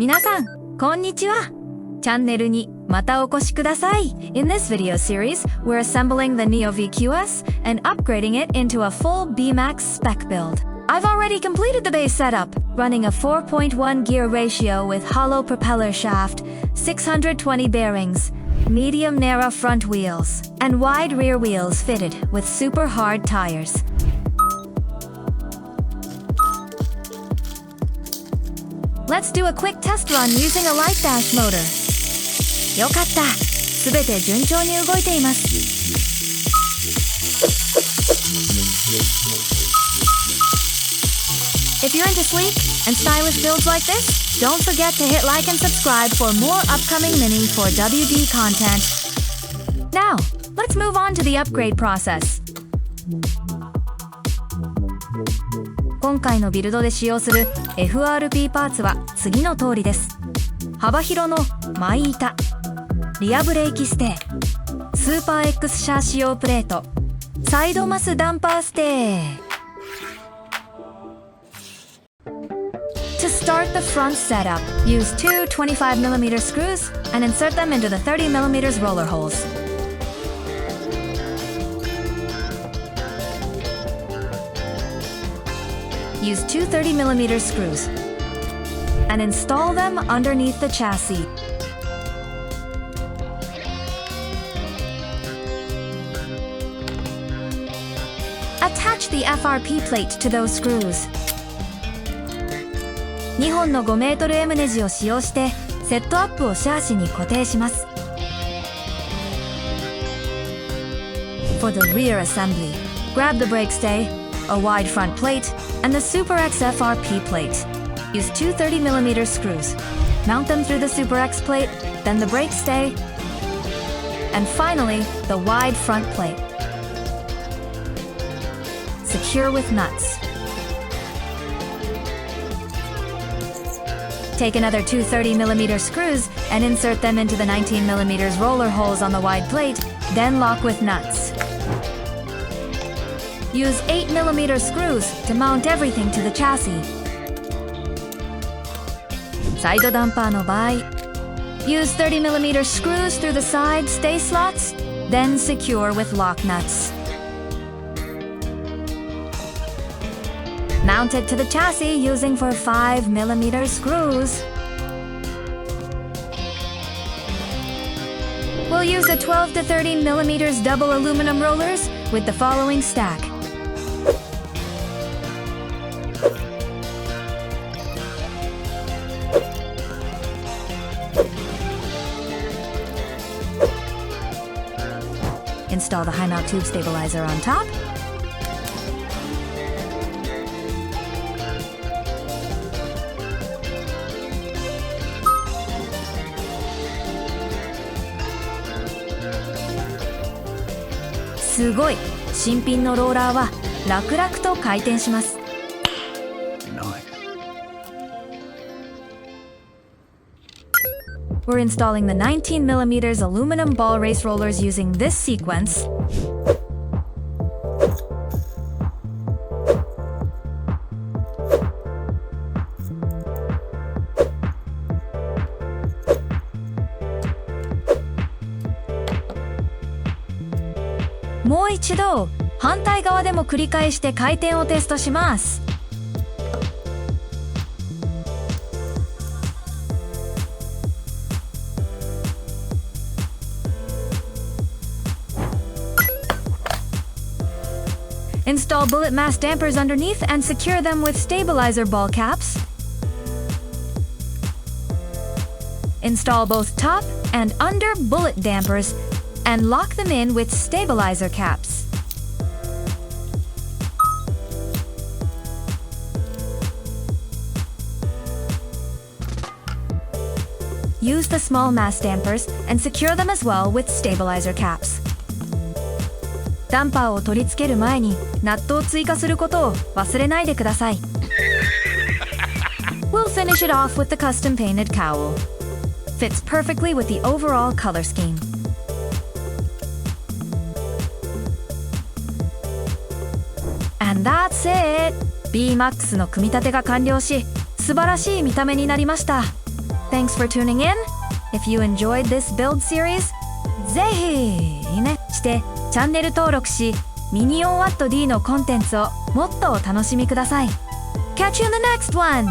皆さん、こんにちは。チャンネルにまたお越しください。In this video series, we're assembling the Neo VQS and upgrading it into a full BMAX spec build. I've already completed the base setup, running a 4.1 gear ratio with hollow propeller shaft, 620 bearings, medium narrow front wheels, and wide rear wheels fitted with super hard tires. Let's do a quick test run using a light dash motor. よかった。すべて順調に動いています。If you're into sleek and stylish builds like this, don't forget to hit like and subscribe for more upcoming Mini 4WD content. Now, let's move on to the upgrade process. 今回のビルドで使用する FRP パーツは次の通りです。幅広の前板、リアブレーキステー、スーパー X シャー使用プレート、サイドマスダンパーステー。To start the front setup, use two 25mm screws and insert them into the 30mm roller holes. Use two 30mm screws and install them underneath the chassis. Attach the FRP plate to those screws. 2本の 5mm ネジを使用してセットアップをシャーシに固定します。For the rear assembly, grab the brake stay, a wide front plate, and the Super X FRP plate. Use two 30mm screws. Mount them through the Super X plate, then the brake stay, and finally, the wide front plate. Secure with nuts. Take another two 30mm screws and insert them into the 19mm roller holes on the wide plate, then lock with nuts. Use 8mm screws to mount everything to the chassis. サイドダンパーの場合、use 30mm screws through the side stay slots, then secure with lock nuts. Mount it to the chassis using 5mm screws. We'll use a 12 to 13mm double aluminum rollers with the following stack. Install the high mount tube stabilizer on top. ¡すごい! 新品のローラーは楽々と回転します。We're installing the 19mm aluminum ball race rollers using this sequence. ¡もう一度反対側でも繰り返して回転をテストします。Install bullet mass dampers underneath and secure them with stabilizer ball caps. Install both top and under bullet dampers and lock them in with stabilizer caps. Use the small mass dampers and secure them as well with stabilizer caps. ダンパーを取り付ける前にナットを追加することを忘れないでください。We'll finish it off with the custom painted cowl. Fits perfectly with the overall color scheme. And that's it! BMAX の組み立てが完了し、素晴らしい見た目になりました。Thanks for tuning in. If you enjoyed this build series, ぜひいいねしてチャンネル登録し、ミニオンワット D のコンテンツをもっとお楽しみください。Catch you in the next one!